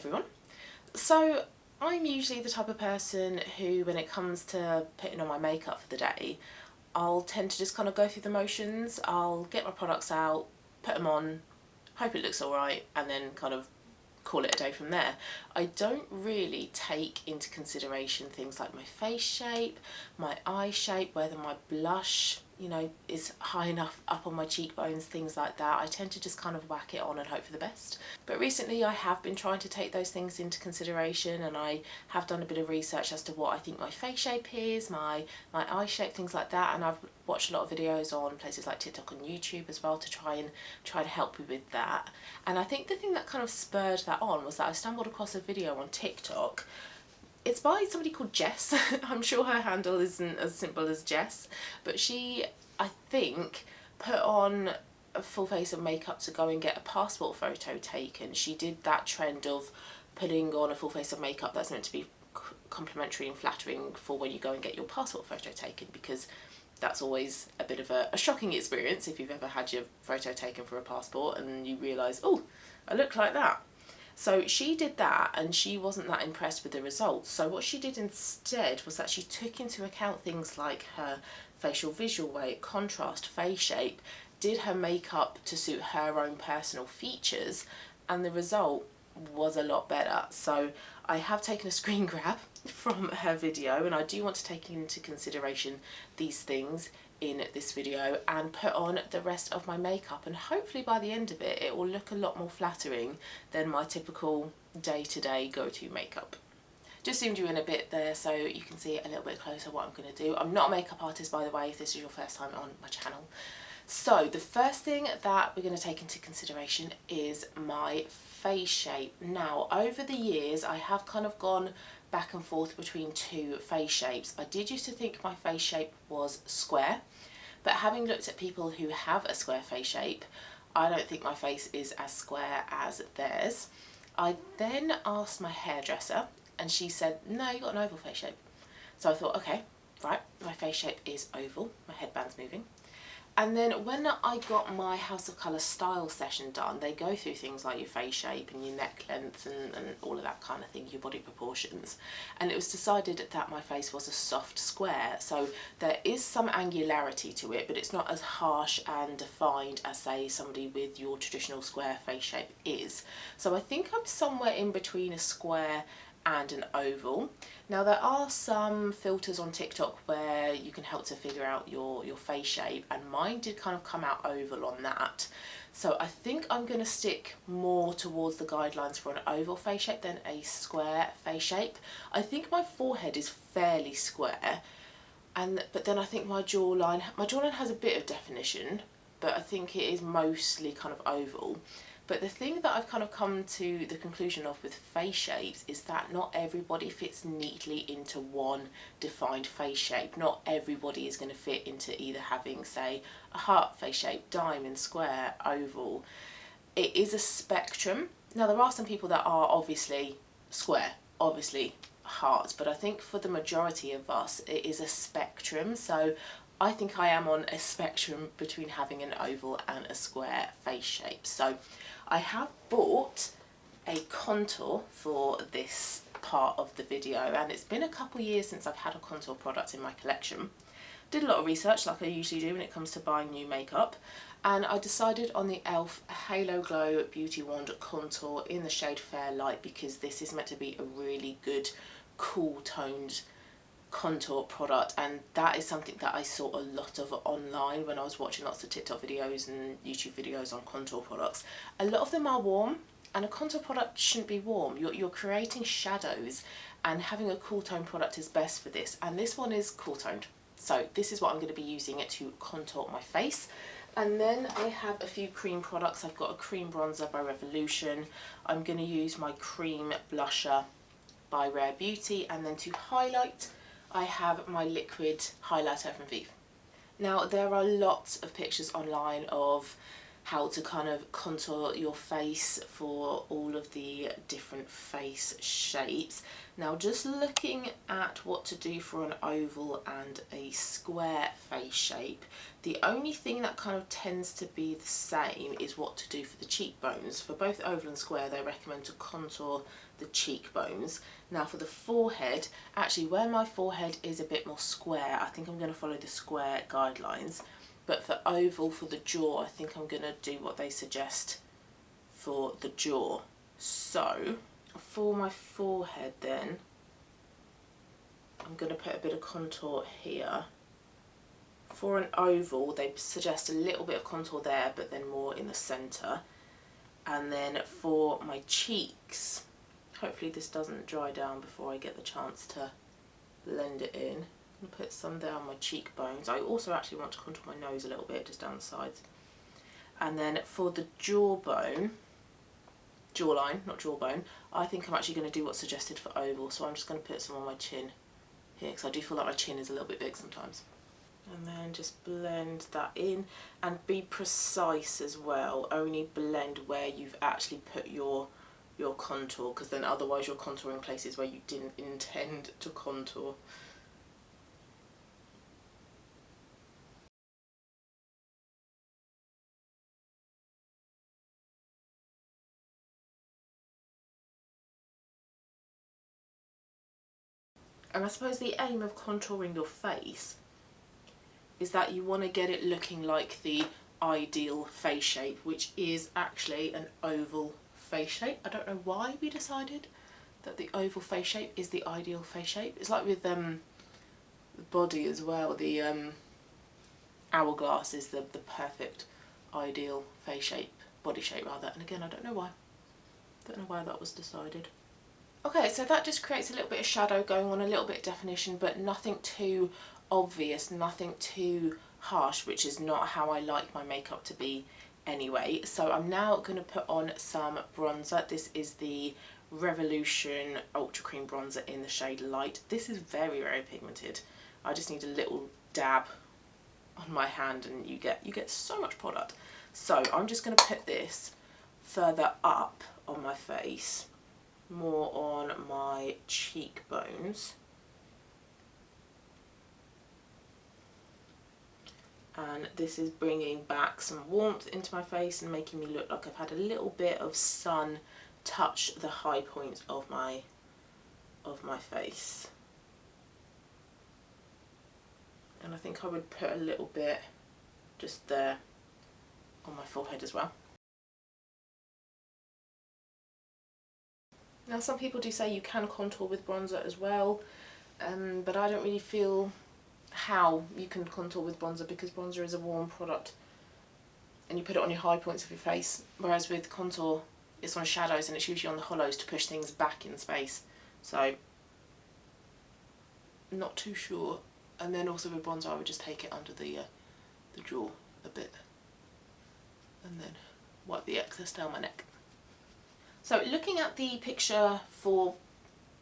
everyone. So I'm usually the type of person who, when it comes to putting on my makeup for the day, I'll tend to just kind of go through the motions. I'll get my products out, put them on, hope it looks alright, and then kind of call it a day from there. I don't really take into consideration things like my face shape, my eye shape, whether my blush, you know, is high enough up on my cheekbones, things like that. I tend to just kind of whack it on and hope for the best. But recently I have been trying to take those things into consideration, and I have done a bit of research as to what I think my face shape is, my eye shape, things like that, and I've watched a lot of videos on places like TikTok and YouTube as well to try to help me with that. And I think the thing that kind of spurred that on was that I stumbled across a video on TikTok. It's by somebody called Jess. I'm sure her handle isn't as simple as Jess, but she, I think, put on a full face of makeup to go and get a passport photo taken. She did that trend of putting on a full face of makeup that's meant to be complimentary and flattering for when you go and get your passport photo taken, because that's always a bit of a shocking experience if you've ever had your photo taken for a passport and you realise, oh, I look like that. So she did that and she wasn't that impressed with the results. So what she did instead was that she took into account things like her facial visual weight, contrast, face shape, did her makeup to suit her own personal features, and the result was a lot better. So I have taken a screen grab from her video, and I do want to take into consideration these things in this video and put on the rest of my makeup, and hopefully by the end of it, it will look a lot more flattering than my typical day-to-day go-to makeup. Just zoomed you in a bit there so you can see a little bit closer what I'm going to do. I'm not a makeup artist, by the way, if this is your first time on my channel. So the first thing that we're going to take into consideration is my face shape. Now, over the years, I have kind of gone back and forth between two face shapes. I did used to think my face shape was square, but having looked at people who have a square face shape, I don't think my face is as square as theirs. I then asked my hairdresser and she said, no, you've got an oval face shape. So I thought, okay, right, my face shape is oval, my headband's moving. And then when I got my House of Colour style session done, they go through things like your face shape and your neck length and all of that kind of thing, your body proportions. And it was decided that my face was a soft square. So there is some angularity to it, but it's not as harsh and defined as, say, somebody with your traditional square face shape is. So I think I'm somewhere in between a square and an oval. Now there are some filters on TikTok where you can help to figure out your face shape, and mine did kind of come out oval on that. So I think I'm going to stick more towards the guidelines for an oval face shape than a square face shape. I think my forehead is fairly square, but then I think my jawline has a bit of definition, but I think it is mostly kind of oval. But the thing that I've kind of come to the conclusion of with face shapes is that not everybody fits neatly into one defined face shape. Not everybody is going to fit into either having, say, a heart face shape, diamond, square, oval. It is a spectrum. Now there are some people that are obviously square, obviously heart, but I think for the majority of us it is a spectrum. So I think I am on a spectrum between having an oval and a square face shape. So I have bought a contour for this part of the video, and it's been a couple years since I've had a contour product in my collection. Did a lot of research like I usually do when it comes to buying new makeup, and I decided on the e.l.f. Halo Glow Beauty Wand Contour in the shade Fair Light, because this is meant to be a really good cool toned contour product, and that is something that I saw a lot of online when I was watching lots of TikTok videos and YouTube videos on contour products. A lot of them are warm, and a contour product shouldn't be warm. You're creating shadows, and having a cool tone product is best for this, and this one is cool toned. So this is what I'm going to be using it to contour my face. And then I have a few cream products. I've got a cream bronzer by Revolution. I'm going to use my cream blusher by Rare Beauty, and then to highlight I have my liquid highlighter from Vive. Now there are lots of pictures online of how to kind of contour your face for all of the different face shapes. Now, just looking at what to do for an oval and a square face shape, the only thing that kind of tends to be the same is what to do for the cheekbones. For both oval and square, they recommend to contour the cheekbones. Now for the forehead, actually where my forehead is a bit more square, I think I'm going to follow the square guidelines. But for oval, for the jaw, I think I'm going to do what they suggest for the jaw. So for my forehead then, I'm going to put a bit of contour here. For an oval, they suggest a little bit of contour there, but then more in the centre. And then for my cheeks, hopefully this doesn't dry down before I get the chance to blend it in. I'm going to put some there on my cheekbones. I also actually want to contour my nose a little bit, just down the sides. And then for the jawline, not jawbone, I think I'm actually going to do what's suggested for oval. So I'm just going to put some on my chin here, because I do feel like my chin is a little bit big sometimes. And then just blend that in, and be precise as well. Only blend where you've actually put your contour, because then otherwise you're contouring places where you didn't intend to contour. And I suppose the aim of contouring your face is that you want to get it looking like the ideal face shape, which is actually an oval face shape. I don't know why we decided that the oval face shape is the ideal face shape. It's like with the body as well. The hourglass is the perfect ideal face shape, body shape rather. And again, I don't know why. Don't know why that was decided. Okay, so that just creates a little bit of shadow going on, a little bit of definition, but nothing too obvious, nothing too harsh, which is not how I like my makeup to be anyway. So I'm now going to put on some bronzer. This is the Revolution Ultra Cream Bronzer in the shade Light. This is very, very pigmented. I just need a little dab on my hand and you get so much product. So I'm just going to put this further up on my face, more on my cheekbones, and this is bringing back some warmth into my face and making me look like I've had a little bit of sun touch the high points of my face. And I think I would put a little bit just there on my forehead as well. Now some people do say you can contour with bronzer as well, but I don't really feel how you can contour with bronzer, because bronzer is a warm product and you put it on your high points of your face, whereas with contour it's on shadows and it's usually on the hollows to push things back in space. So not too sure. And then also with bronzer I would just take it under the jaw a bit and then wipe the excess down my neck. So looking at the picture for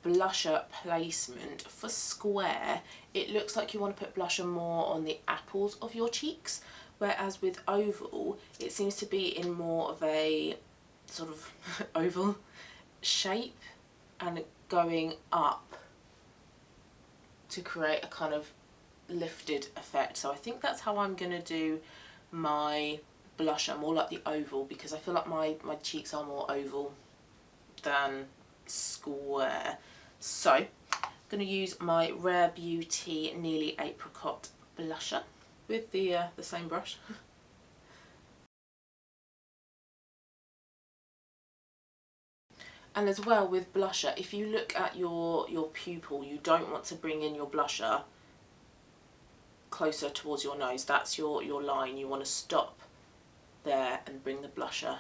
blusher placement, for square it looks like you want to put blusher more on the apples of your cheeks, whereas with oval it seems to be in more of a sort of oval shape and going up to create a kind of lifted effect. So I think that's how I'm going to do my blusher, more like the oval, because I feel like my cheeks are more oval than square. So I'm going to use my Rare Beauty Nearly Apricot blusher with the same brush. And as well with blusher, if you look at your pupil, you don't want to bring in your blusher closer towards your nose. That's your line. You want to stop there and bring the blusher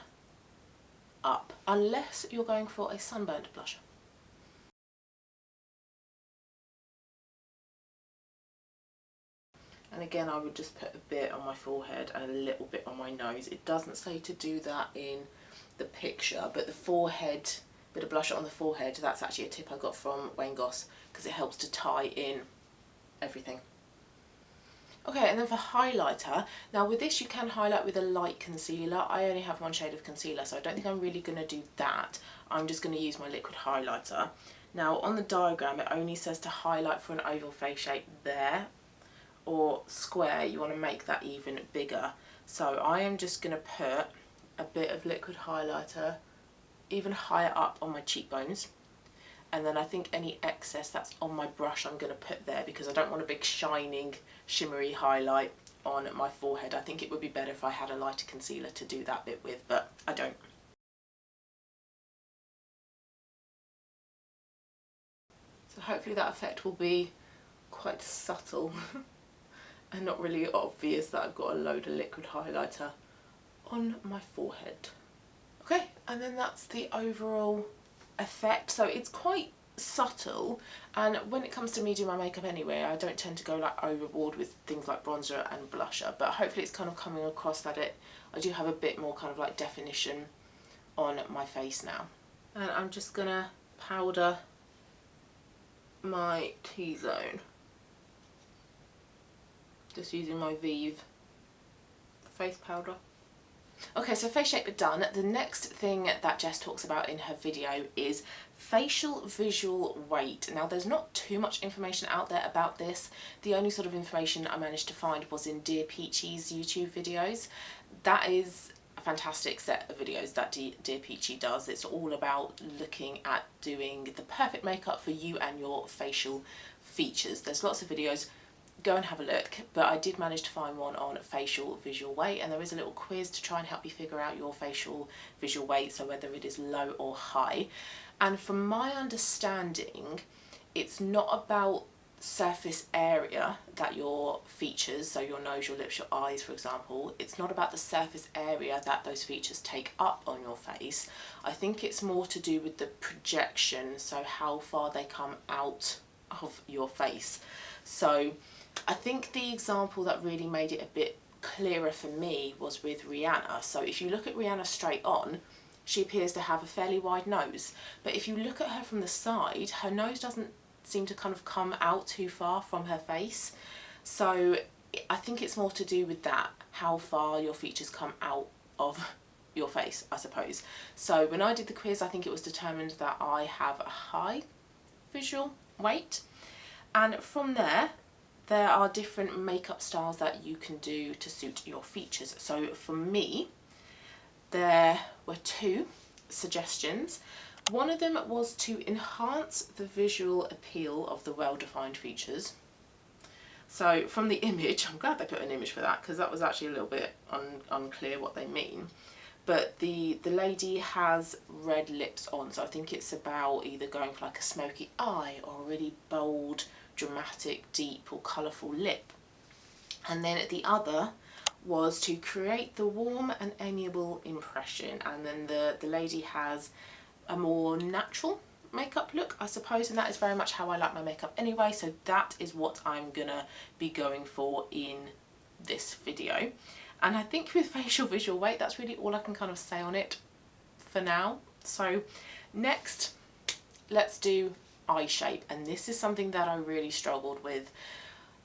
up, unless you're going for a sunburnt blusher. And again, I would just put a bit on my forehead and a little bit on my nose. It doesn't say to do that in the picture, but the forehead, bit of blusher on the forehead, that's actually a tip I got from Wayne Goss, because it helps to tie in everything. Okay, and then for highlighter, now with this you can highlight with a light concealer. I only have one shade of concealer, so I don't think I'm really going to do that. I'm just going to use my liquid highlighter. Now on the diagram it only says to highlight for an oval face shape there, or square you want to make that even bigger. So I am just going to put a bit of liquid highlighter even higher up on my cheekbones, and then I think any excess that's on my brush I'm going to put there, because I don't want a big shining shimmery highlight on my forehead. I think it would be better if I had a lighter concealer to do that bit with, but I don't. So hopefully that effect will be quite subtle and not really obvious that I've got a load of liquid highlighter on my forehead. Okay, and then that's the overall effect. So it's quite subtle, and when it comes to me doing my makeup anyway, I don't tend to go like overboard with things like bronzer and blusher, but hopefully it's kind of coming across that I do have a bit more kind of like definition on my face now. And I'm just gonna powder my T-zone, just using my Vive face powder. Okay, so face shape done. The next thing that Jess talks about in her video is facial visual weight. Now there's not too much information out there about this. The only sort of information I managed to find was in Dear Peachy's YouTube videos. That is a fantastic set of videos that Dear Peachy does. It's all about looking at doing the perfect makeup for you and your facial features. There's lots of videos. Go and have a look, but I did manage to find one on facial visual weight, and there is a little quiz to try and help you figure out your facial visual weight, so whether it is low or high. And from my understanding, it's not about surface area that your features, so your nose, your lips, your eyes for example, it's not about the surface area that those features take up on your face. I think it's more to do with the projection, so how far they come out of your face. So I think the example that really made it a bit clearer for me was with Rihanna. So if you look at Rihanna straight on, she appears to have a fairly wide nose. But if you look at her from the side, her nose doesn't seem to kind of come out too far from her face. So I think it's more to do with that, how far your features come out of your face, I suppose. So when I did the quiz, I think it was determined that I have a high visual weight. And from there are different makeup styles that you can do to suit your features. So for me, there were two suggestions. One of them was to enhance the visual appeal of the well-defined features. So from the image, I'm glad they put an image for that, because that was actually a little bit unclear what they mean. But the lady has red lips on, so I think it's about either going for like a smoky eye or a really bold, dramatic, deep or colourful lip. And then the other was to create the warm and amiable impression, and then the lady has a more natural makeup look, I suppose, and that is very much how I like my makeup anyway, so that is what I'm gonna be going for in this video. And I think with facial visual weight, that's really all I can kind of say on it for now. So next, let's do eye shape, and this is something that I really struggled with.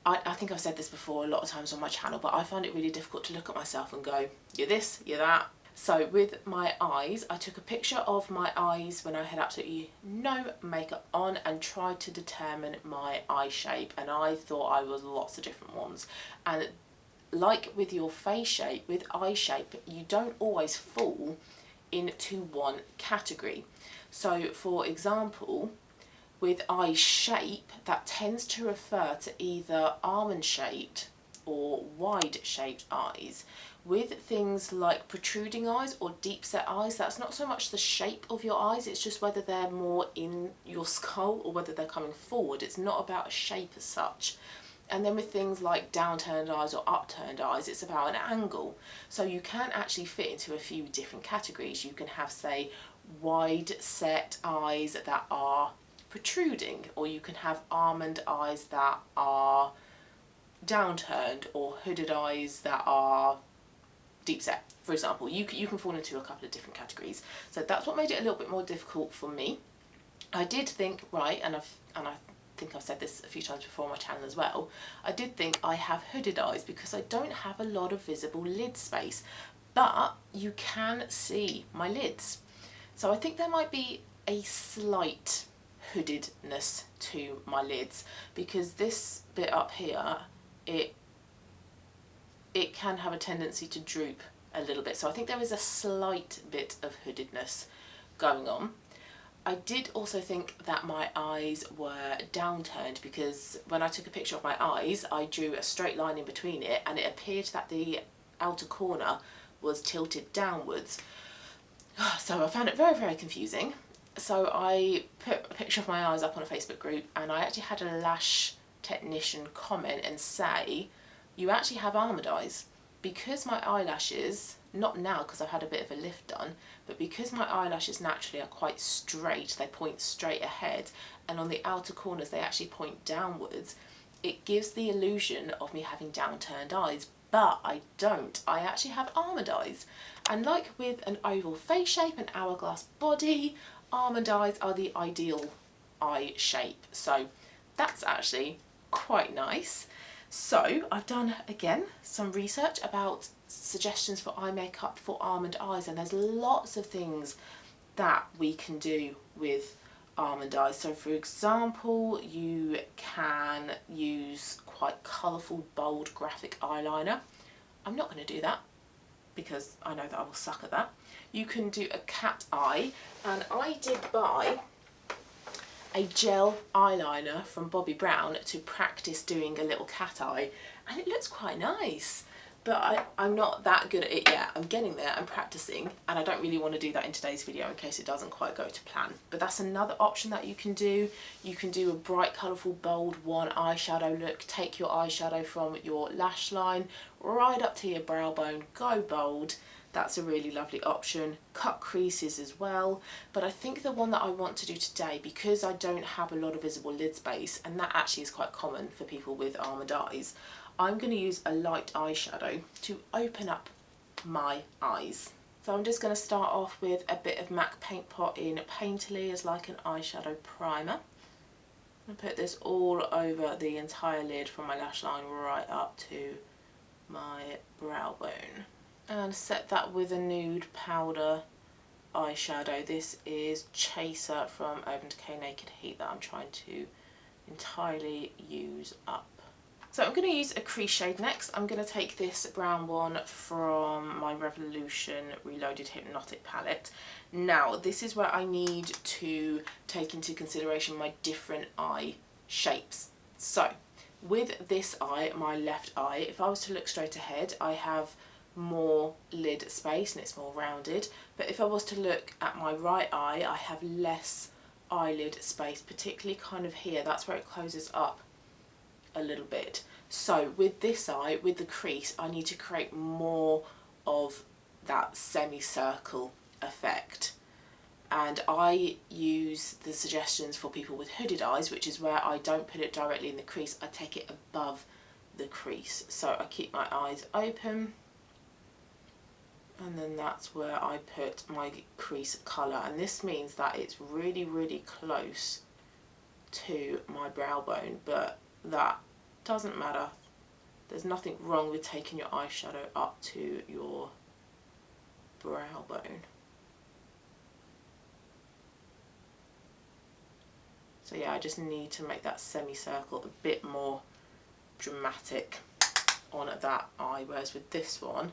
I think I've said this before a lot of times on my channel, but I find it really difficult to look at myself and go, you're this, you're that. So with my eyes, I took a picture of my eyes when I had absolutely no makeup on and tried to determine my eye shape, and I thought I was lots of different ones. And like with your face shape, with eye shape, you don't always fall into one category. So for example, with eye shape, that tends to refer to either almond shaped or wide shaped eyes. With things like protruding eyes or deep set eyes, that's not so much the shape of your eyes, it's just whether they're more in your skull or whether they're coming forward. It's not about a shape as such. And then with things like downturned eyes or upturned eyes, it's about an angle. So you can actually fit into a few different categories. You can have, say, wide set eyes that are protruding, or you can have almond eyes that are downturned, or hooded eyes that are deep set, for example. You can fall into a couple of different categories. So that's what made it a little bit more difficult for me. I did think, right, and I think I've said this a few times before on my channel as well, I did think I have hooded eyes because I don't have a lot of visible lid space, but you can see my lids. So I think there might be a slight hoodedness to my lids, because this bit up here, it can have a tendency to droop a little bit. So I think there is a slight bit of hoodedness going on. I did also think that my eyes were downturned, because when I took a picture of my eyes, I drew a straight line in between it, and it appeared that the outer corner was tilted downwards. So I found it very, very confusing. So I put a picture of my eyes up on a Facebook group, and I actually had a lash technician comment and say, you actually have almond eyes. Because my eyelashes, not now because I've had a bit of a lift done, but because my eyelashes naturally are quite straight, they point straight ahead, and on the outer corners they actually point downwards, it gives the illusion of me having downturned eyes, but I don't. I actually have almond eyes. And like with an oval face shape, an hourglass body, almond eyes are the ideal eye shape. So that's actually quite nice. So I've done, again, some research about suggestions for eye makeup for almond eyes, and there's lots of things that we can do with almond eyes. So for example, you can use quite colourful, bold, graphic eyeliner. I'm not going to do that because I know that I will suck at that. You can do a cat eye, and I did buy a gel eyeliner from Bobbi Brown to practice doing a little cat eye, and it looks quite nice, but I'm not that good at it yet. I'm getting there, I'm practicing, and I don't really want to do that in today's video in case it doesn't quite go to plan. But that's another option that you can do. You can do a bright, colourful, bold one eyeshadow look. Take your eyeshadow from your lash line right up to your brow bone, go bold. That's a really lovely option. Cut creases as well. But I think the one that I want to do today, because I don't have a lot of visible lid space, and that actually is quite common for people with almond eyes, I'm going to use a light eyeshadow to open up my eyes. So I'm just going to start off with a bit of MAC Paint Pot in Painterly as like an eyeshadow primer. I'm going to put this all over the entire lid from my lash line right up to my brow bone. And set that with a nude powder eyeshadow. This is Chaser from Urban Decay Naked Heat that I'm trying to entirely use up. So I'm going to use a crease shade next. I'm going to take this brown one from my Revolution Reloaded Hypnotic palette. Now this is where I need to take into consideration my different eye shapes. So with this eye, my left eye, if I was to look straight ahead, I have more lid space and it's more rounded, but if I was to look at my right eye, I have less eyelid space, particularly kind of here. That's where it closes up a little bit. So with this eye, with the crease, I need to create more of that semicircle effect, and I use the suggestions for people with hooded eyes, which is where I don't put it directly in the crease, I take it above the crease. So I keep my eyes open, and then that's where I put my crease colour, and this means that it's really, really close to my brow bone, but that doesn't matter. There's nothing wrong with taking your eyeshadow up to your brow bone. So yeah, I just need to make that semicircle a bit more dramatic on that eye, whereas with this one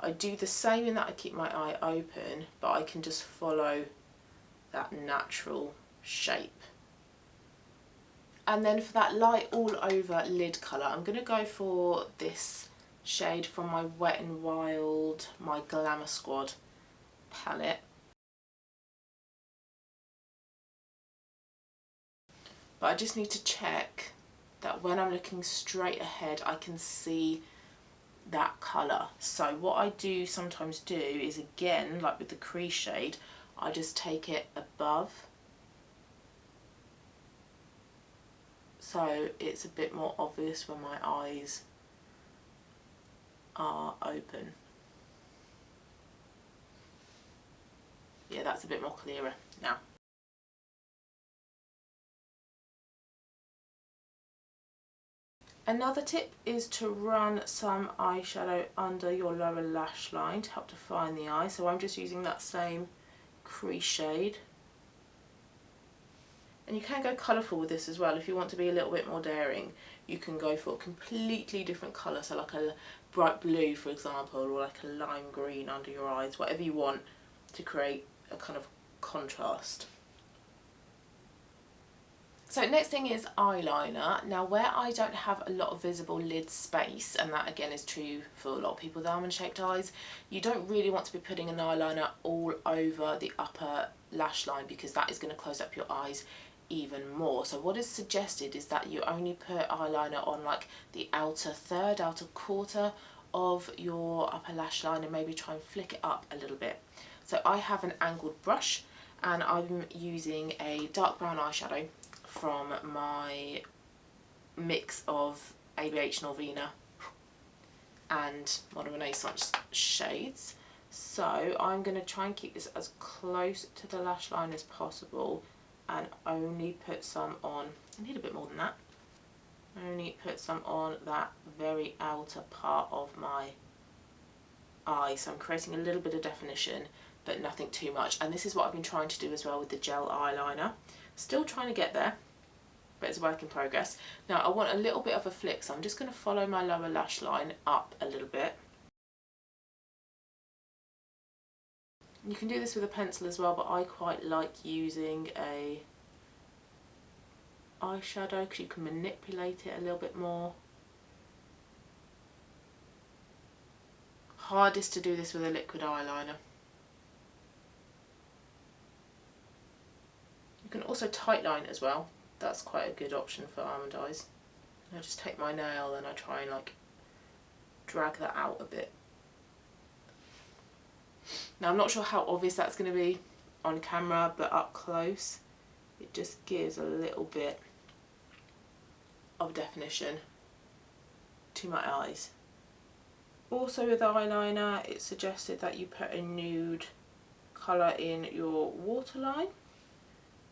I do the same in that I keep my eye open, but I can just follow that natural shape. And then for that light all over lid colour, I'm going to go for this shade from my Wet n Wild, my Glamour Squad palette. But I just need to check that when I'm looking straight ahead I can see that colour. So what I do sometimes do is, again, like with the crease shade, I just take it above, so it's a bit more obvious when my eyes are open. Yeah, that's a bit more clearer now. Another tip is to run some eyeshadow under your lower lash line to help define the eye. So I'm just using that same crease shade. And you can go colourful with this as well. If you want to be a little bit more daring, you can go for a completely different colour, so like a bright blue for example, or like a lime green under your eyes, whatever you want to create a kind of contrast. So next thing is eyeliner. Now where I don't have a lot of visible lid space, and that again is true for a lot of people with almond shaped eyes, you don't really want to be putting an eyeliner all over the upper lash line because that is going to close up your eyes even more. So what is suggested is that you only put eyeliner on like the outer third, outer quarter of your upper lash line, and maybe try and flick it up a little bit. So I have an angled brush and I'm using a dark brown eyeshadow from my mix of ABH Norvina and Modern Renaissance shades. So I'm going to try and keep this as close to the lash line as possible and only put some on, I need a bit more than that, only put some on that very outer part of my eye. So I'm creating a little bit of definition but nothing too much, and this is what I've been trying to do as well with the gel eyeliner. Still trying to get there, but it's a work in progress. Now I want a little bit of a flick, so I'm just going to follow my lower lash line up a little bit. You can do this with a pencil as well, but I quite like using a eyeshadow because you can manipulate it a little bit more. Hardest to do this with a liquid eyeliner. You can also tightline as well. That's quite a good option for almond eyes. I just take my nail and I try and like drag that out a bit. Now I'm not sure how obvious that's going to be on camera, but up close it just gives a little bit of definition to my eyes. Also with eyeliner, it's suggested that you put a nude colour in your waterline.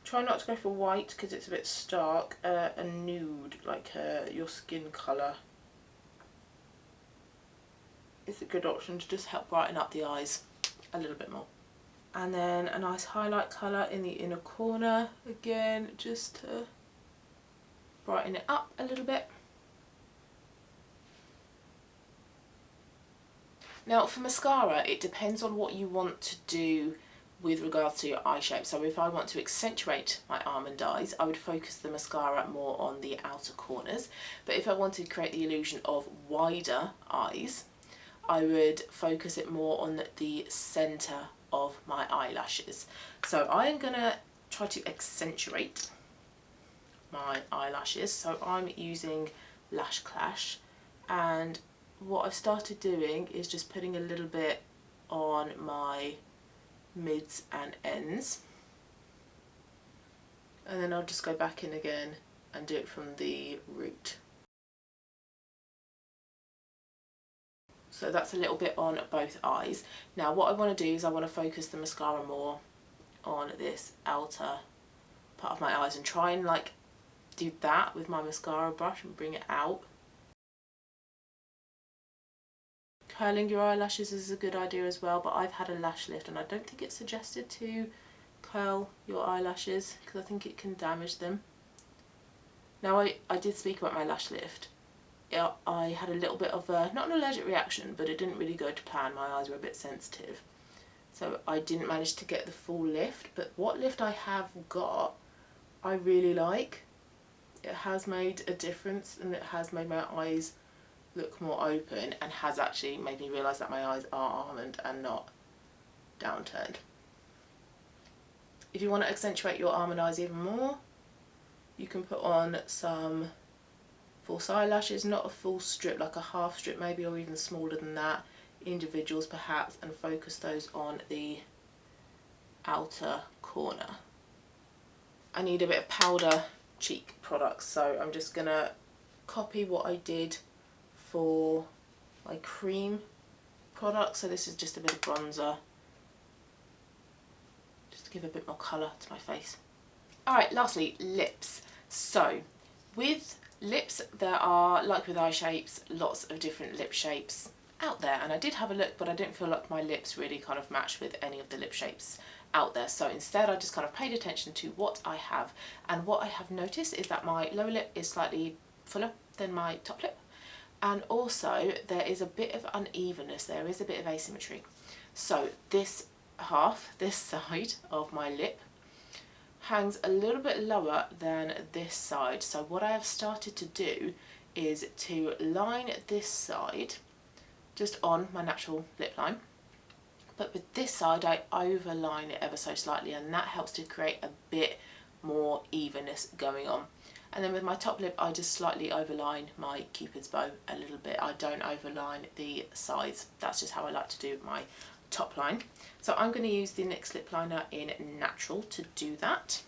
Try not to go for white because it's a bit stark. A nude, like your skin colour, is a good option to just help brighten up the eyes a little bit more. And then a nice highlight colour in the inner corner, again just to brighten it up a little bit. Now for mascara, it depends on what you want to do with regards to your eye shape. So if I want to accentuate my almond eyes, I would focus the mascara more on the outer corners. But if I wanted to create the illusion of wider eyes, I would focus it more on the centre of my eyelashes. So I am going to try to accentuate my eyelashes. So I'm using Lash Clash, and what I've started doing is just putting a little bit on my mids and ends, and then I'll just go back in again and do it from the root. So that's a little bit on both eyes. Now what I want to do is I want to focus the mascara more on this outer part of my eyes and try and like do that with my mascara brush and bring it out. Curling your eyelashes is a good idea as well, but I've had a lash lift and I don't think it's suggested to curl your eyelashes because I think it can damage them. Now I did speak about my lash lift. I had a little bit of a, not an allergic reaction, but it didn't really go to plan. My eyes were a bit sensitive. So I didn't manage to get the full lift, but what lift I have got, I really like. It has made a difference and it has made my eyes look more open and has actually made me realise that my eyes are almond and not downturned. If you want to accentuate your almond eyes even more, you can put on some false eyelashes, not a full strip, like a half strip maybe, or even smaller than that, individuals perhaps, and focus those on the outer corner. I need a bit of powder cheek products, so I'm just gonna copy what I did for my cream product. So this is just a bit of bronzer, just to give a bit more colour to my face. Alright, lastly, lips. So with Lips, there are, like with eye shapes, lots of different lip shapes out there, and I did have a look, but I didn't feel like my lips really kind of matched with any of the lip shapes out there. So instead I just kind of paid attention to what I have, and what I have noticed is that my lower lip is slightly fuller than my top lip, and also there is a bit of unevenness, there is a bit of asymmetry. So this half, this side of my lip, hangs a little bit lower than this side. So what I have started to do is to line this side just on my natural lip line, but with this side I overline it ever so slightly, and that helps to create a bit more evenness going on. And then with my top lip I just slightly overline my cupid's bow a little bit. I don't overline the sides, that's just how I like to do my top line. So I'm going to use the NYX lip liner in Natural to do that.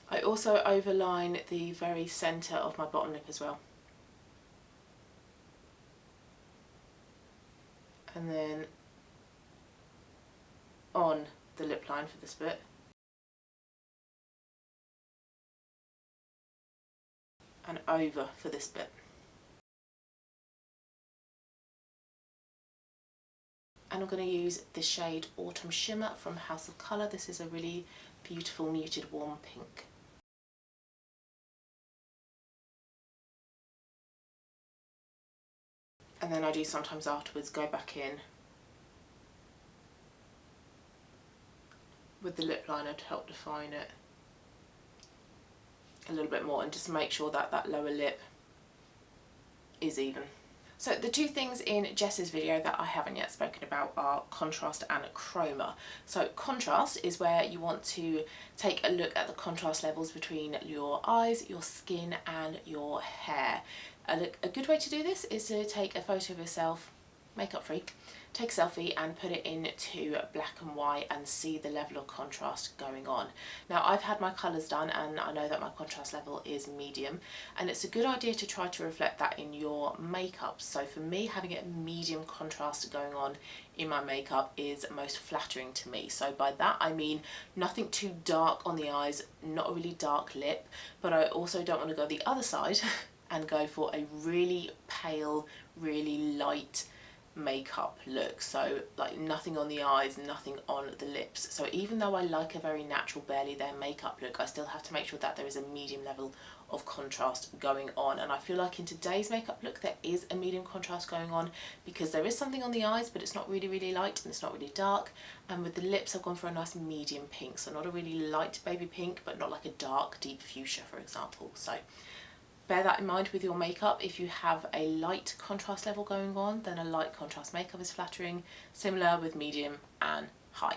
I also overline the very centre of my bottom lip as well. And then on the lip line for this bit. And over for this bit. And I'm going to use the shade Autumn Shimmer from House of Colour. This is a really beautiful muted warm pink. And then I do sometimes afterwards go back in with the lip liner to help define it a little bit more and just make sure that that lower lip is even. So the two things in Jess's video that I haven't yet spoken about are contrast and chroma. So contrast is where you want to take a look at the contrast levels between your eyes, your skin and your hair. A good way to do this is to take a photo of yourself, makeup free, take a selfie and put it into black and white and see the level of contrast going on. Now I've had my colours done and I know that my contrast level is medium, and it's a good idea to try to reflect that in your makeup. So for me, having a medium contrast going on in my makeup is most flattering to me. So by that I mean nothing too dark on the eyes, not a really dark lip, but I also don't want to go the other side and go for a really pale, really light makeup look. So like nothing on the eyes, nothing on the lips. So even though I like a very natural, barely there makeup look, I still have to make sure that there is a medium level of contrast going on. And I feel like in today's makeup look there is a medium contrast going on, because there is something on the eyes but it's not really light and it's not really dark. And with the lips I've gone for a nice medium pink, so not a really light baby pink but not like a dark deep fuchsia for example. So bear that in mind with your makeup. If you have a light contrast level going on, then a light contrast makeup is flattering. Similar with medium and high.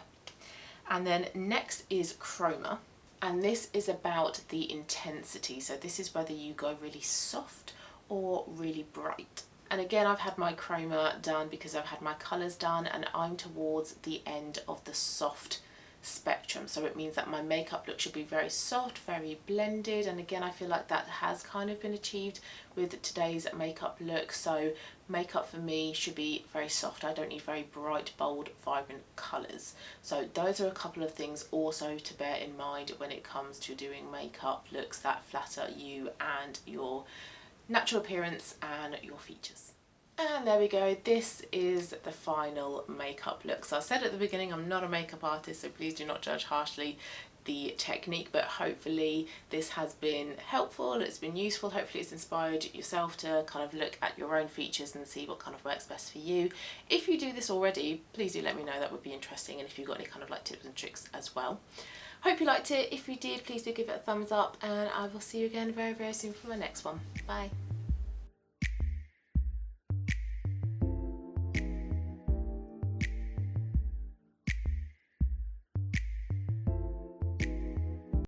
And then next is chroma, and this is about the intensity. So this is whether you go really soft or really bright. And again, I've had my chroma done because I've had my colours done, and I'm towards the end of the soft spectrum, so it means that my makeup look should be very soft, very blended, and again I feel like that has kind of been achieved with today's makeup look. So makeup for me should be very soft. I don't need very bright, bold, vibrant colours. So those are a couple of things also to bear in mind when it comes to doing makeup looks that flatter you and your natural appearance and your features. And there we go, this is the final makeup look. So I said at the beginning I'm not a makeup artist, so please do not judge harshly the technique, but hopefully this has been helpful, it's been useful, hopefully it's inspired yourself to kind of look at your own features and see what kind of works best for you. If you do this already, please do let me know, that would be interesting, and if you've got any kind of like tips and tricks as well. Hope you liked it. If you did, please do give it a thumbs up, and I will see you again very soon for my next one. Bye.